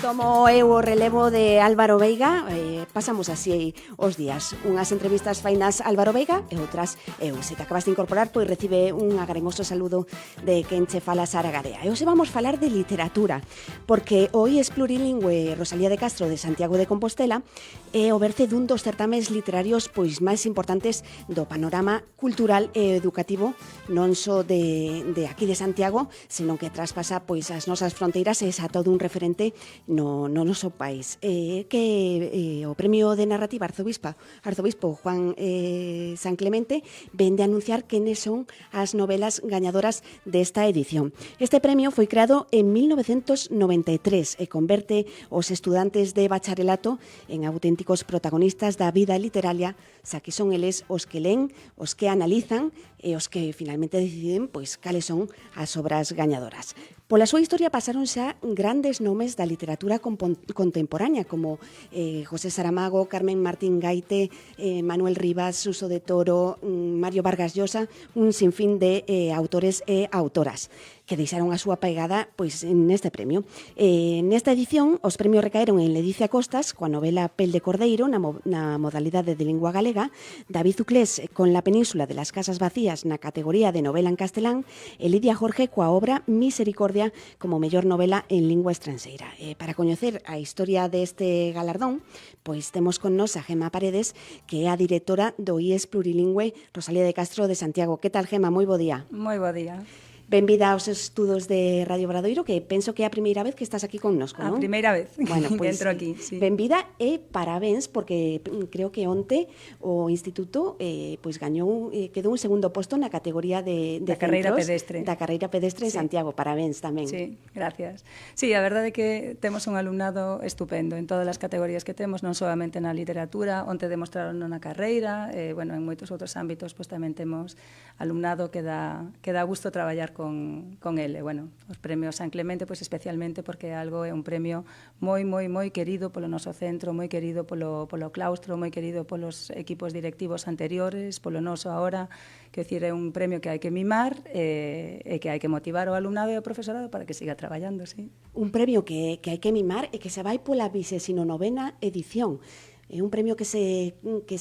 Tomo eu o relevo de Álvaro Veiga, pasamos así os días. Unhas entrevistas fainas Álvaro Veiga e outras eu. Se te acabas de incorporar, pois recibe un agaremoso saludo de quen che fala Sara Garea. E hoxe vamos falar de literatura, porque hoy es plurilingüe Rosalía de Castro de Santiago de Compostela e o berce dun dos certames literarios pois máis importantes do panorama cultural e educativo non só de aquí de Santiago, senón que traspasa pois as nosas fronteiras e xa todo un referente no noso país. O Premio de Narrativa Arzobispo Juan San Clemente ven de anunciar quenes son as novelas gañadoras desta edición. Este premio foi creado en 1993 e converte os estudantes de bacharelato en auténticos protagonistas da vida literaria, xa que son eles os que len, os que analizan e os que finalmente deciden pois cales son as obras gañadoras. Pola súa historia pasaron xa grandes nomes da literatura contemporánea como José Saramago, Carmen Martín Gaite, Manuel Rivas, Suso de Toro, Mario Vargas Llosa, un sinfín de autores e autoras que deixaron a súa pegada pois neste premio. Nesta edición, os premios recaeron en Ledicia Costas, coa novela Pel de Cordeiro, na modalidade de lingua galega, David Uclés con La península de las casas vacías na categoría de novela en castelán, e Lidia Jorge coa obra Misericordia como mellor novela en lingua estranxeira. Para coñecer a historia deste galardón, pois temos con nos a Gema Paredes, que é a directora do IES Plurilingüe Rosalía de Castro de Santiago. Que tal, Gema? Moi bo día. Moi bo día. Benvida aos estudos de Radio Obradoiro, que penso que é a primeira vez que estás aquí connosco, non? A primeira vez bueno, que entro aquí, sí. Benvida e parabéns, porque creo que onte o Instituto pois gañou, quedou un segundo posto na categoría de da carreira pedestre. Da carreira pedestre en sí. Santiago. Parabéns tamén. Sí, gracias. Sí, a verdade é que temos un alumnado estupendo en todas as categorías que temos, non solamente na literatura, onte demostraron na carreira, bueno, en moitos outros ámbitos, pois tamén temos alumnado que dá gusto traballar con ele. Bueno, os premios San Clemente, pois especialmente porque é un premio moi querido polo noso centro, moi querido polo claustro, moi querido polos equipos directivos anteriores, polo noso agora, que decir, é un premio que hai que mimar e que hai que motivar o alumnado e o profesorado para que siga traballando, sí. Un premio que hai que mimar e que se vai pola 29ª edición. É un premio que se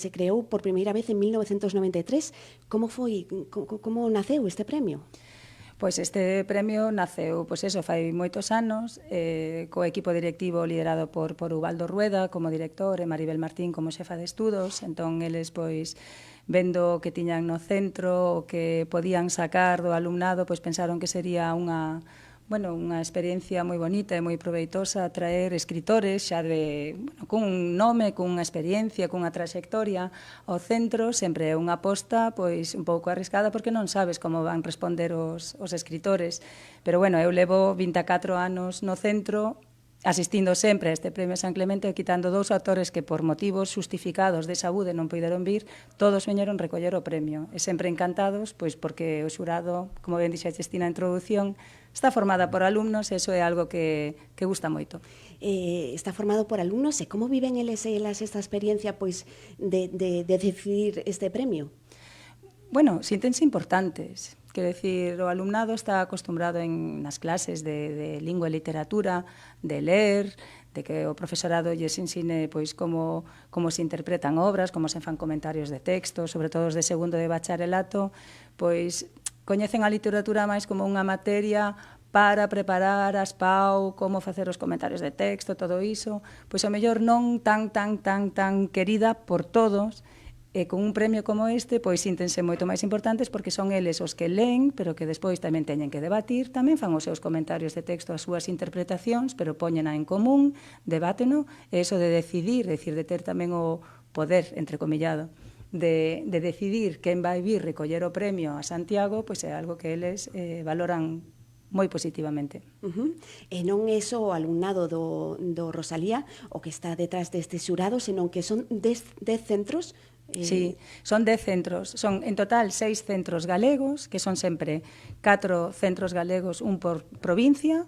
creou por primeira vez en 1993. Como foi, como naceu este premio? Pois este premio naceu, fai moitos anos, co equipo directivo liderado por Ubaldo Rueda como director e Maribel Martín como xefa de estudos. Entón, eles, vendo o que tiñan no centro, o que podían sacar do alumnado, pensaron que sería unha experiencia moi bonita e moi proveitosa traer escritores xa con un nome, con unha experiencia, con unha traxectoria ao centro. Sempre é unha aposta un pouco arriscada porque non sabes como van responder os escritores. Pero eu levo 24 anos no centro asistindo sempre a este Premio San Clemente, quitando 2 autores que por motivos justificados de saúde non poideron vir, todos veñeron recoller o premio. E sempre encantados, porque o xurado, como ben dixeches ti na introdución, está formada por alumnos e iso é algo que gusta moito. Está formado por alumnos e como viven eles e elas esta experiencia de decidir este premio? Bueno, síntense importantes. Quero dicir, o alumnado está acostumbrado nas clases de lingua e literatura, de ler, de que o profesorado lles ensine como se interpretan obras, como se fan comentarios de texto, sobre todo os de segundo de bacharelato, coñecen a literatura máis como unha materia para preparar as PAU, como facer os comentarios de texto, todo iso, ao mellor non tan querida por todos. E con un premio como este, síntense moito máis importantes porque son eles os que leen, pero que despois tamén teñen que debatir, tamén fan os seus comentarios de texto, as súas interpretacións, pero poñena en común, debáteno, e iso de decidir, de ter tamén o poder, entrecomillado, de decidir quen vai vir recoller o premio a Santiago, é algo que eles valoran moi positivamente. E non é só o alumnado do Rosalía o que está detrás deste xurado, senón que son 10 centros. Sí, son 10 centros, son en total 6 centros galegos, que son sempre 4 centros galegos, un por provincia,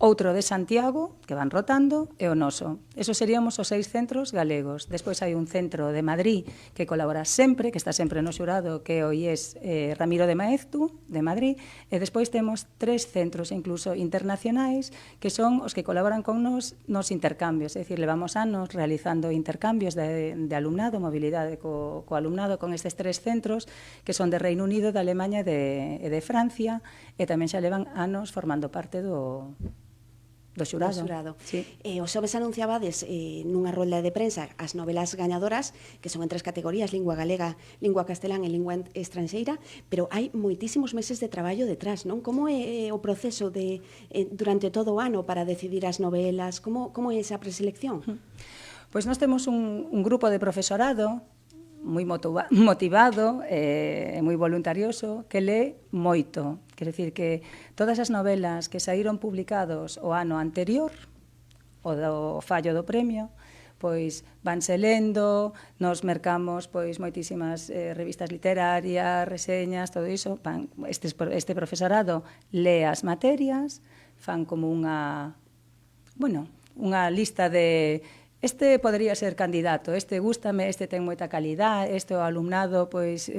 outro de Santiago, que van rotando, e o noso. Esos seríamos os 6 centros galegos. Despois hai un centro de Madrid que colabora sempre, que está sempre no xurado, que é o IES Ramiro de Maeztu, de Madrid, e despois temos 3 centros incluso internacionais, que son os que colaboran con nos intercambios, é dicir, levamos anos realizando intercambios de alumnado, mobilidade co alumnado con estes 3 centros, que son de Reino Unido, de Alemanha e de Francia, e tamén xa levan anos formando parte do xurado. Sí. O xoves anunciabades nunha rolda de prensa as novelas gañadoras, que son en 3 categorías, lingua galega, lingua castelán e lingua estranxeira, pero hai moitísimos meses de traballo detrás, non? Como é o proceso durante todo o ano para decidir as novelas? Como é esa preselección? Pois nós temos un grupo de profesorado moi motivado e moi voluntarioso que lee moito. Quer dicir que todas as novelas que saíron publicados o ano anterior, o do fallo do premio, pois vanse lendo, nos mercamos pois moitísimas revistas literarias, reseñas, todo iso. Este profesorado lee as materias, fan como unha lista de este podería ser candidato, este gústame, este ten moita calidad, este o alumnado pois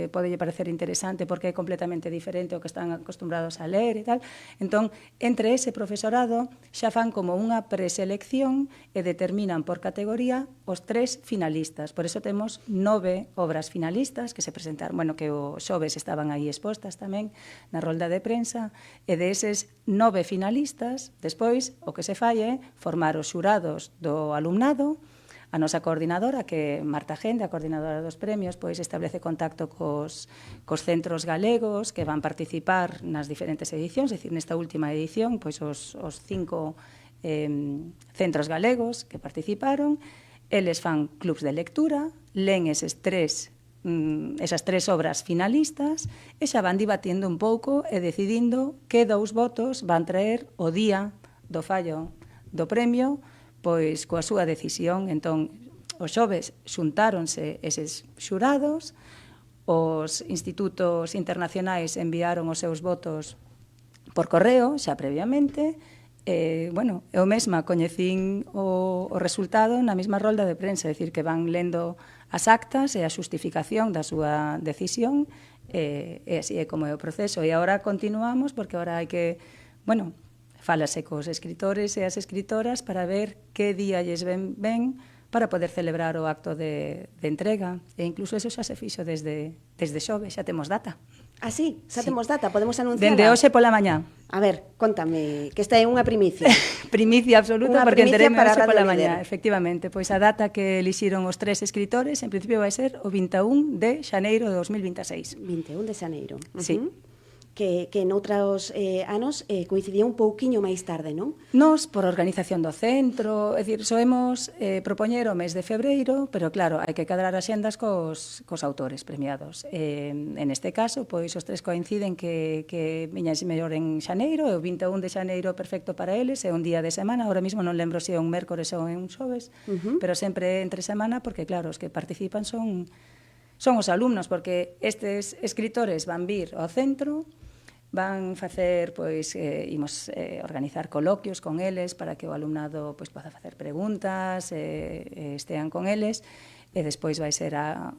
podelle parecer interesante porque é completamente diferente ao que están acostumbrados a ler e tal. Entón, entre ese profesorado xa fan como unha preselección e determinan por categoría os 3 finalistas. Por eso temos 9 obras finalistas que se presentaron, que o xoves estaban aí expostas tamén na rolda de prensa, e de eses 9 finalistas, despois o que se fai é formar os xurados do alumnado. A nosa coordinadora, que é Marta Gende, a coordinadora dos premios, pois establece contacto cos centros galegos que van participar nas diferentes edicións, é dicir, nesta última edición, pois os 5 centros galegos que participaron, eles fan clubs de lectura, len esas 3 obras finalistas e xa van debatindo un pouco e decidindo que 2 votos van traer o día do fallo do premio, pois coa súa decisión. Entón, os xoves xuntáronse eses xurados, os institutos internacionais enviaron os seus votos por correo, xa previamente, eu mesma coñecín o resultado na mesma rolda de prensa, é dicir, que van lendo as actas e a xustificación da súa decisión, e así é como é o proceso. E agora continuamos, porque agora hai que, fálase cos escritores e as escritoras para ver que día lles ven ben para poder celebrar o acto de entrega. E incluso eso xa se fixo desde xoves, xa temos data. Ah, sí? Xa temos data? Podemos anunciarla? Dende hoxe pola mañá. A ver, contame, que esta é unha primicia. Primicia absoluta, porque enteréme hoxe pola mañá, efectivamente. Pois a data que elixiron os 3 escritores, en principio vai ser o 21 de xaneiro de 2026. 21 de xaneiro. Sí. Que noutros anos coincidía un pouquiño máis tarde, non? Nos, por organización do centro, é dicir, soemos propoñer o mes de febreiro, pero claro, hai que cadrar axendas cos autores premiados. En este caso, pois os 3 coinciden que viñase mellor en xaneiro, e o 21 de xaneiro perfecto para eles, é un día de semana, ahora mesmo non lembro se é un mércores ou un xoves, pero sempre entre semana, porque claro, os que participan son os alumnos, porque estes escritores van vir ao centro, van facer, imos organizar coloquios con eles para que o alumnado poda facer preguntas, estean con eles, e despois vai ser a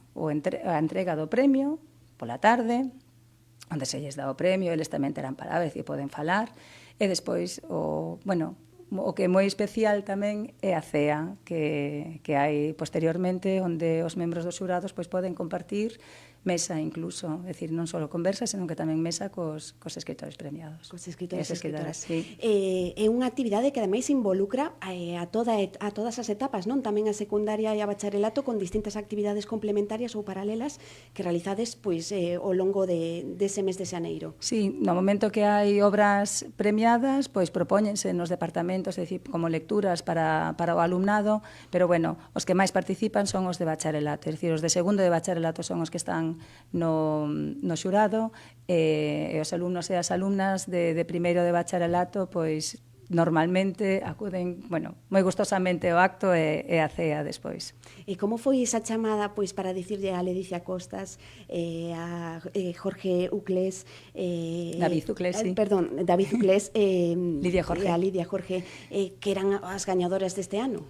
entrega do premio pola tarde, onde se lles dá o premio, eles tamén terán palabras e poden falar, e despois o que é moi especial tamén é a cea que hai posteriormente, onde os membros dos xurados poden compartir mesa incluso, é dicir, non só conversa, senón que tamén mesa cos escritores premiados. Cos escritores e escritoras. Sí. É unha actividade que ademais involucra a todas as etapas, non? Tamén a secundaria e a bacharelato con distintas actividades complementarias ou paralelas que realizades ao longo dese mes de xaneiro. Sí, no momento que hai obras premiadas, propóñense nos departamentos, é dicir, como lecturas para o alumnado, pero os que máis participan son os de bacharelato, é dicir, os de segundo de bacharelato son os que están no xurado, e os alumnos e as alumnas de primeiro de bacharelato normalmente acuden, bueno, moi gustosamente ao acto e a cea despois. E como foi esa chamada pois para dicirlle a Ledicia Costas, a Jorge Uclés, David Uclés, sí. Perdón, David Uclés, Lidia Jorge. e a Lidia Jorge, que eran as gañadoras deste ano?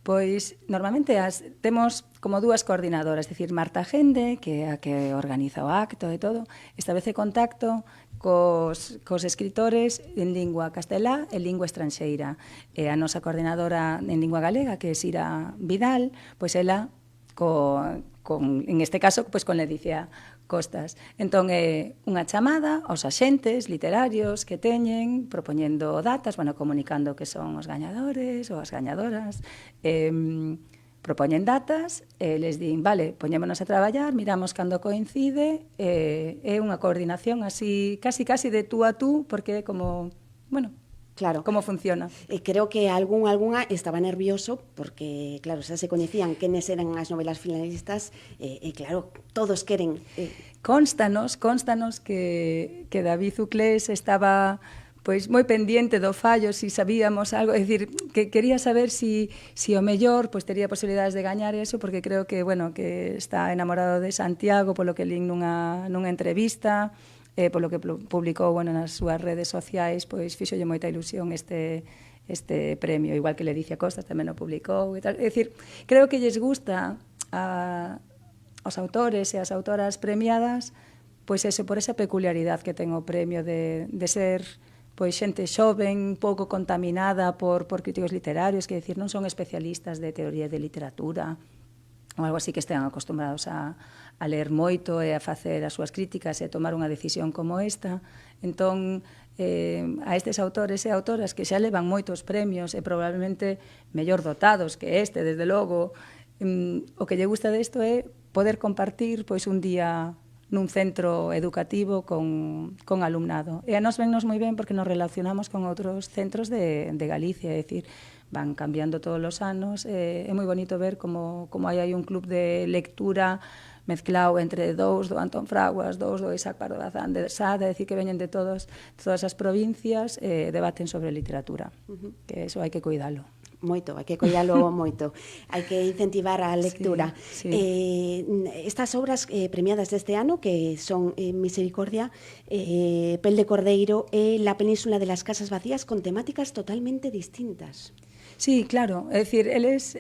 Pois, normalmente temos como dúas coordinadoras, é dicir, Marta Gende, que é a que organiza o acto e todo, establece contacto cos escritores en lingua castelá e lingua estranxeira. E a nosa coordinadora en lingua galega, que é Sira Vidal, pois ela, en este caso, pois con Ledicia Costas. Entón, é unha chamada aos axentes literarios que teñen, propoñendo datas, bueno, comunicando que son os gañadores ou as gañadoras, propoñen datas, e les din, vale, poñémonos a traballar, miramos cando coincide, é unha coordinación así, casi de tú a tú, porque é como, bueno, claro. Como funciona? Creo que algunha estaba nervioso porque, claro, xa se coñecían quenes eran as novelas finalistas e claro, todos queren... Constanos que David Uclés estaba pois moi pendiente do fallo, si sabíamos algo, é dicir, que quería saber si o mellor pois tería posibilidades de gañar eso, porque creo que, bueno, que está enamorado de Santiago, polo que lín nunha entrevista, polo que publicou, bueno, nas súas redes sociais, pois fixolle moita ilusión este premio, igual que Ledicia Costas tamén o publicou e tal. É dicir, creo que lles gusta aos autores e as autoras premiadas, pois eso, por esa peculiaridade que ten o premio de ser pois xente xoven, pouco contaminada por críticos literarios, que decir, non son especialistas de teoría de literatura, ou algo así que estean acostumbrados a ler moito e a facer as súas críticas e a tomar unha decisión como esta. Entón, a estes autores e autoras que xa levan moitos premios e probablemente mellor dotados que este, desde logo, o que lle gusta desto é poder compartir pois un día nun centro educativo con alumnado. E a nos vennos moi ben porque nos relacionamos con outros centros de Galicia, é dicir, van cambiando todos os anos, é moi bonito ver como hai un club de lectura mezclado entre dous do Antón Fraguas, dous do Isaac Pardo Bazán de Sada, é dicir, que veñen de todas as provincias e debaten sobre literatura, que eso hai que cuidalo. Moito, hai que coidalo moito. Hai que incentivar a lectura. Sí. Estas obras premiadas deste ano, que son Misericordia, Pel de Cordeiro e La Península de las Casas Vacías, con temáticas totalmente distintas. Sí, claro. É dicir, eles...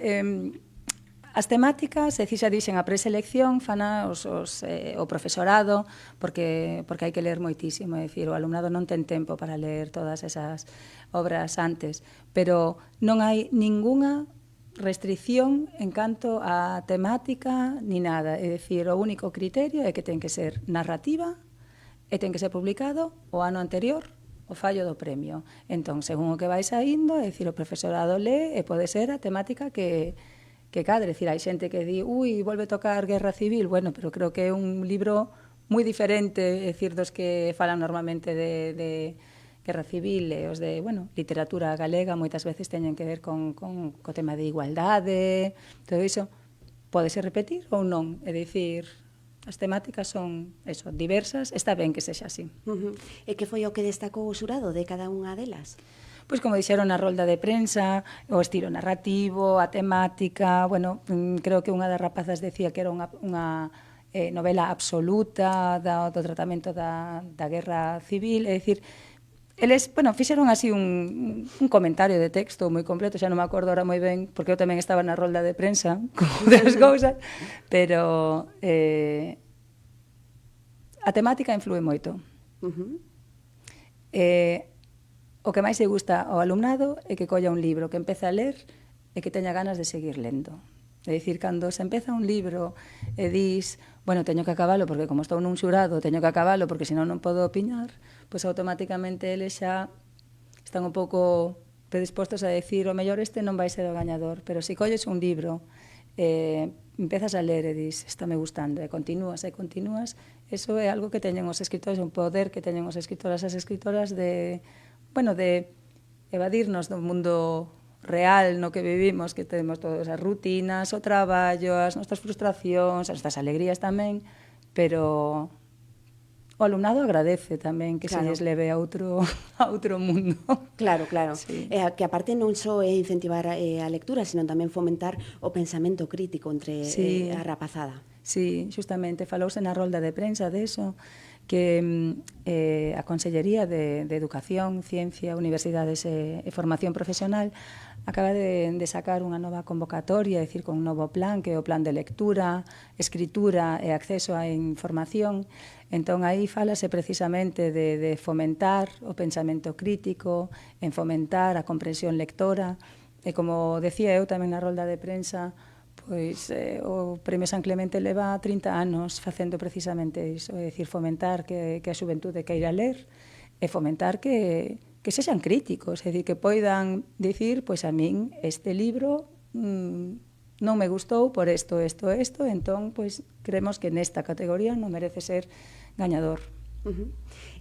As temáticas, é dicir, xa dixen, a preselección fana o profesorado, porque hai que ler moitísimo, é dicir, o alumnado non ten tempo para ler todas esas obras antes, pero non hai ningunha restricción en canto a temática ni nada, é dicir, o único criterio é que ten que ser narrativa e ten que ser publicado o ano anterior o fallo do premio. Entón, según o que vai saindo, é dicir, o profesorado lee e pode ser a temática que cadre, é dicir, hai xente que di, volve a tocar Guerra Civil, bueno, pero creo que é un libro moi diferente, é dicir, dos que falan normalmente de Guerra Civil e os de, bueno, literatura galega moitas veces teñen que ver con co tema de igualdade, todo iso, podese repetir ou non, é dicir, as temáticas son, eso, diversas, está ben que sexa así. E que foi o que destacou o xurado de cada unha delas? Pois como dixeron na rolda de prensa, o estilo narrativo, a temática, bueno, creo que unha das rapazas decía que era unha novela absoluta do tratamento da Guerra Civil, é dicir, eles, bueno, fixeron así un comentario de texto moi completo, xa non me acordo ahora moi ben, porque eu tamén estaba na rolda de prensa con outras cousas, pero a temática influe moito. O que máis se gusta ao alumnado é que colla un libro, que empece a ler e que teña ganas de seguir lendo. É dicir, cando se empeza un libro e dis, bueno, teño que acabalo porque como estou nun xurado, teño que acabalo porque senón non podo opinar, pois automáticamente eles xa están un pouco predispostos a decir o mellor este non vai ser o gañador, pero se colles un libro empezas a ler e dis, está me gustando, e continúas, eso é algo que teñen os escritores, un poder que teñen os escritoras e as escritoras de evadirnos do mundo real no que vivimos, que temos todas as rutinas, o traballo, as nosas frustracións, as nosas alegrías tamén, pero o alumnado agradece tamén que Claro. se lles leve a outro mundo. Claro, claro. Sí. Que aparte non só é incentivar a lectura, sino tamén fomentar o pensamento crítico entre Sí. a rapazada. Sí, xustamente, falouse na rolda de prensa deso, que a Consellería de Educación, Ciencia, Universidades e Formación Profesional acaba de sacar unha nova convocatoria, é dicir, con un novo plan, que é o plan de lectura, escritura e acceso á información. Entón, aí falase precisamente de fomentar o pensamento crítico, en fomentar a comprensión lectora, e como decía eu tamén na rolda de prensa, pois o Premio San Clemente leva 30 anos facendo precisamente iso, é dicir, fomentar que a xuventude queira ler e fomentar que sexan críticos, é dicir, que poidan dicir, pois a min este libro non me gustou por isto, entón, pois creemos que nesta categoría non merece ser gañador.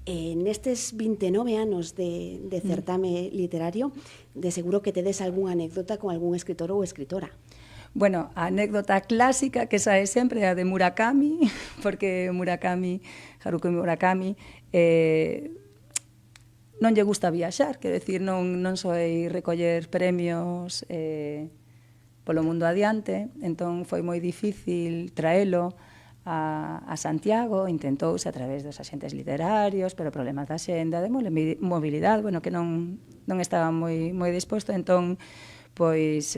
Nestes 29 anos de certame literario, de seguro que tedes algunha anécdota con algún escritor ou escritora. Bueno, a anécdota clásica que sae sempre é a de Murakami, porque Haruki Murakami, non lle gusta viaxar, quero decir, non só ir recoller premios polo mundo adiante, entón foi moi difícil traelo a Santiago, intentouse a través dos axentes literarios, pero problemas da xenda, de mobilidade, bueno, que non estaba moi disposto, entón, pois,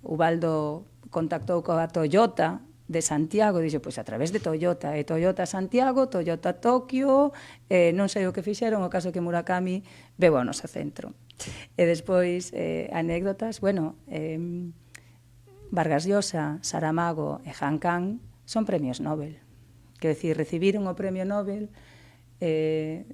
Ubaldo contactou coa Toyota de Santiago, dixo, pois a través de Toyota, Toyota Santiago, Toyota Tokio, non sei o que fixeron, o caso que Murakami veu ao noso centro. E despois, anécdotas, bueno, Vargas Llosa, Saramago e Han Kang son premios Nobel. Quero dicir, recibiron o premio Nobel e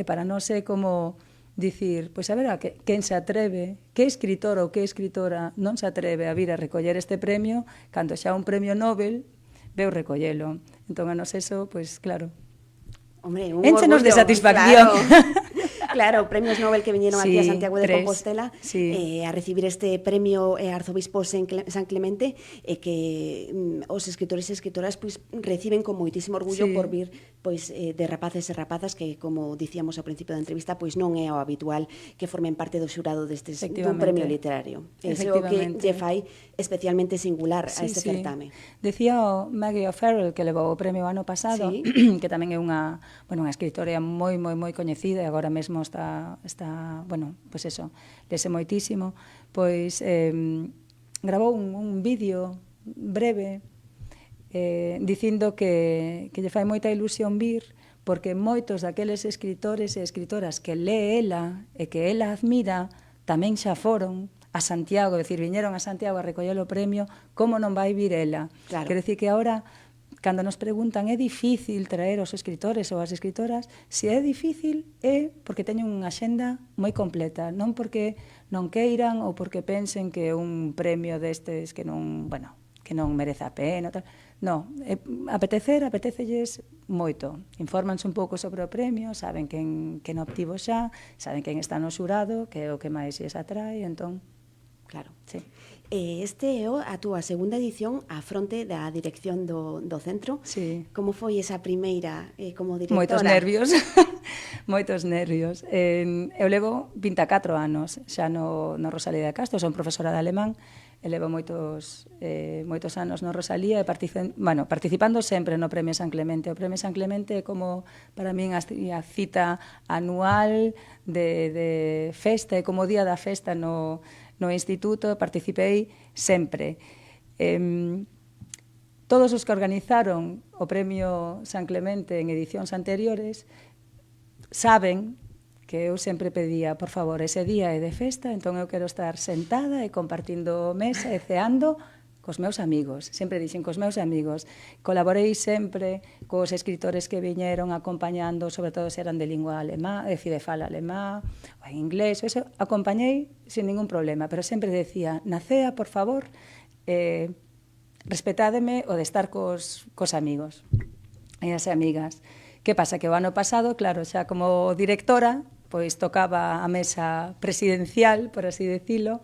para non sei como dicir, pois a ver, quen se atreve, que escritor ou que escritora non se atreve a vir a recoller este premio cando xa un premio Nobel veu recollelo. Entón, a nos eso, pois claro, Hombre, énchenos de satisfacción. Claro, premios Nobel que viñeron aquí a Santiago de Compostela a recibir este premio Arzobispo San Clemente que os escritores e escritoras pois reciben con moitísimo orgullo por vir pois de rapaces e rapazas que, como dicíamos ao principio da entrevista, pois non é o habitual que formen parte do xurado dun premio literario. Ese é o que lle fai especialmente singular a este certame. Decía o Maggie O'Farrell, que levou o premio ano pasado, que tamén é unha escritora moi coñecida e agora mesmo está bueno, pois eso, lese moitísimo, pois gravou un vídeo breve dicindo que lle fai moita ilusión vir porque moitos daqueles escritores e escritoras que lee ela e que ela admira tamén xa foron a Santiago, é dicir, viñeron a Santiago a recoller o premio, como non vai vir ela? Claro. Quero dicir que agora, cando nos preguntan, é difícil traer os escritores ou as escritoras? Se é difícil, é porque teñen unha axenda moi completa, non porque non queiran ou porque pensen que un premio destes que non, bueno, que non merece a pena, tal. Non, apetecelles moito. Infórmanse un pouco sobre o premio, saben quen obtivo xa, saben quen está no xurado, que é o que máis lles atrae, entón, claro. Sí. Este é a túa segunda edición á fronte da dirección do centro. Sí. Como foi esa primeira como directora? Moitos nervios, moitos nervios. Eu levo 24 anos xa no Rosalía de Castro, son profesora de alemán, e levo moitos anos no Rosalía e participando sempre no Premio San Clemente. O Premio San Clemente é como para min a cita anual de festa, é como o día da festa no instituto, participei sempre. Todos os que organizaron o Premio San Clemente en edicións anteriores saben que eu sempre pedía, por favor, ese día é de festa, entón eu quero estar sentada e compartindo mesa e ceando cos meus amigos, sempre dixen cos meus amigos. Colaborei sempre cos escritores que viñeron acompañando, sobre todo se eran de lingua alemá, é dicir, de fala alemá, ou en inglés, eso, acompañei sin ningún problema, pero sempre decía, na cea, por favor, respetádeme o de estar cos amigos e as amigas. Que pasa? Que o ano pasado, claro, xa como directora, pois tocaba a mesa presidencial, por así decilo,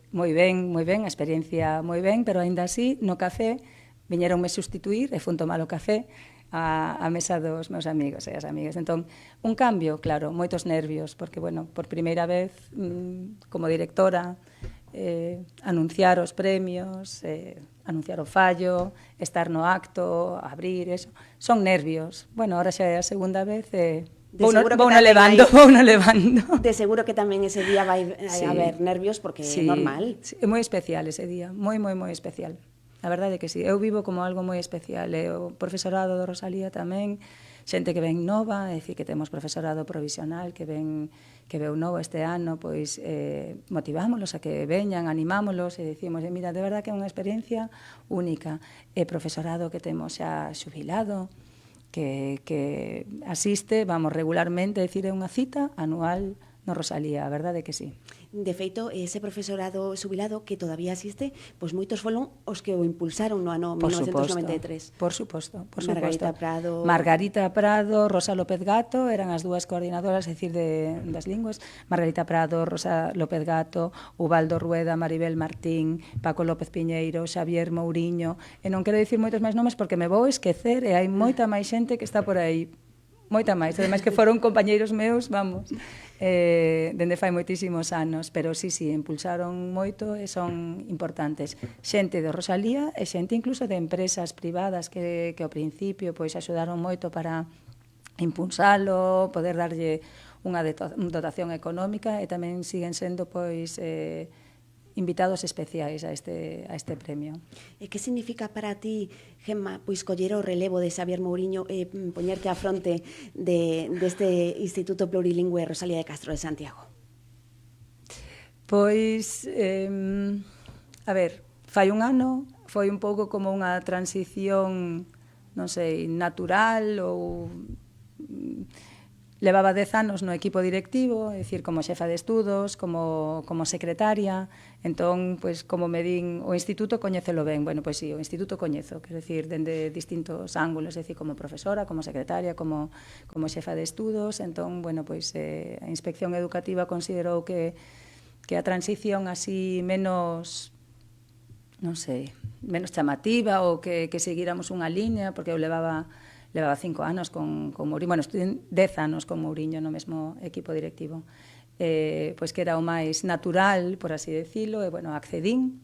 moi ben, a experiencia moi ben, pero aínda así, no café, viñeronme sustituir, e fun tomar o café, a mesa dos meus amigos e as amigas. Entón, un cambio, claro, moitos nervios, porque, bueno, por primeira vez, como directora, anunciar os premios, anunciar o fallo, estar no acto, abrir, eso, son nervios. Bueno, ahora xa é a segunda vez, vou no levando. De seguro que tamén ese día vai haber nervios, porque é normal. Sí, é moi especial ese día, moi especial. A verdade é que sí, eu vivo como algo moi especial, e o profesorado do Rosalía tamén, xente que ven nova, é dicir, que temos profesorado provisional que veu novo este ano, pois motivámolos a que veñan, animámolos e dicimos, mira, de verdad que é unha experiencia única. E profesorado que temos xa xubilado, que asiste, vamos, regularmente, é dicir, é unha cita anual no Rosalía, a verdade é que sí. De feito, ese profesorado xubilado que todavía asiste, pois moitos foron os que o impulsaron no ano 1993. Por suposto. Margarita Prado, Rosa López Gato, eran as dúas coordinadoras, é dicir, das linguas. Margarita Prado, Rosa López Gato, Ubaldo Rueda, Maribel Martín, Paco López Piñeiro, Xavier Mouriño, e non quero dicir moitos máis nomes porque me vou esquecer, e hai moita máis xente que está por aí. Moita máis, ademais que foron compañeiros meus, vamos, dende fai moitísimos anos, pero sí, impulsaron moito e son importantes. Xente de Rosalía e xente incluso de empresas privadas que ao principio pois axudaron moito para impulsalo, poder darlle unha dotación económica, e tamén siguen sendo pois invitados especiais a este premio. E que significa para ti, Gemma, pois coller o relevo de Xavier Mouriño e poñerte á fronte deste Instituto Plurilingüe Rosalía de Castro de Santiago? Pois, a ver, fai un ano, foi un pouco como unha transición, non sei, natural ou... Levaba 10 anos no equipo directivo, é dicir, como xefa de estudos, como secretaria, entón, pois, como me din, o instituto coñécelo ben. Bueno, pois sí, o instituto coñezo, quero dicir, dende distintos ángulos, é dicir, como profesora, como secretaria, como xefa de estudos, entón, bueno, pois, a Inspección Educativa considerou que a transición así menos, non sei, menos chamativa, ou que seguíramos unha línea, porque eu levaba 5 anos con Mouriño, bueno, estuve 10 anos con Mouriño no mesmo equipo directivo, pois que era o máis natural, por así decirlo, e, bueno, accedín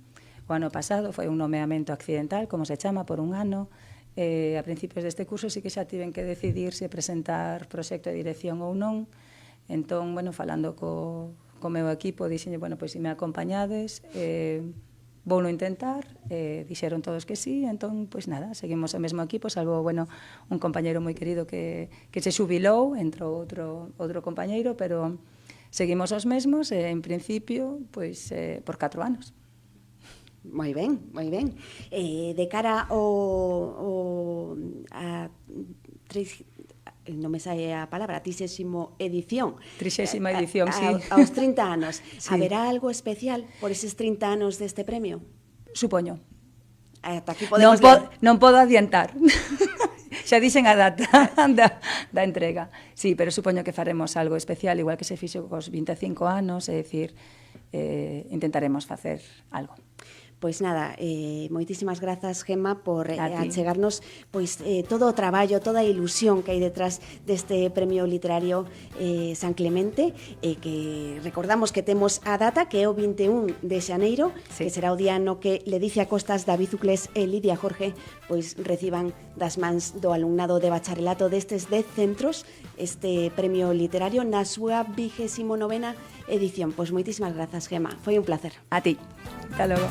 o ano pasado, foi un nomeamento accidental, como se chama, por un ano, a principios deste curso sí que xa tiven que decidir se presentar proxecto de dirección ou non, entón, bueno, falando co meu equipo, dixenlle, bueno, pois se me acompañades, vou no intentar, dixeron todos que sí, entón, pois nada, seguimos o mesmo equipo, salvo, bueno, un compañeiro moi querido que se xubilou, entrou outro compañeiro, pero seguimos os mesmos, en principio, pois, por 4 anos. Moi ben, moi ben. De cara non me sae a palabra, 30ª edición. 30ª edición, sí. Aos 30 anos. Sí. Haberá algo especial por eses 30 anos deste premio? Supoño. Ata aquí podemos non podo adiantar. Xa dixen a data da entrega. Sí, pero supoño que faremos algo especial, igual que se fixo cos 25 anos, é dicir, intentaremos facer algo. Pois nada, moitísimas grazas, Gemma, por achegarnos pois todo o traballo, toda a ilusión que hai detrás deste premio literario San Clemente, que recordamos que temos a data, que é o 21 de xaneiro, sí, que será o día no que Ledicia Costas, David Uclés e Lidia Jorge pois reciban das mans do alumnado de bacharelato destes 10 centros este premio literario na súa 29ª edición. Pois moitísimas grazas, Gemma, foi un placer. A ti. Hasta logo.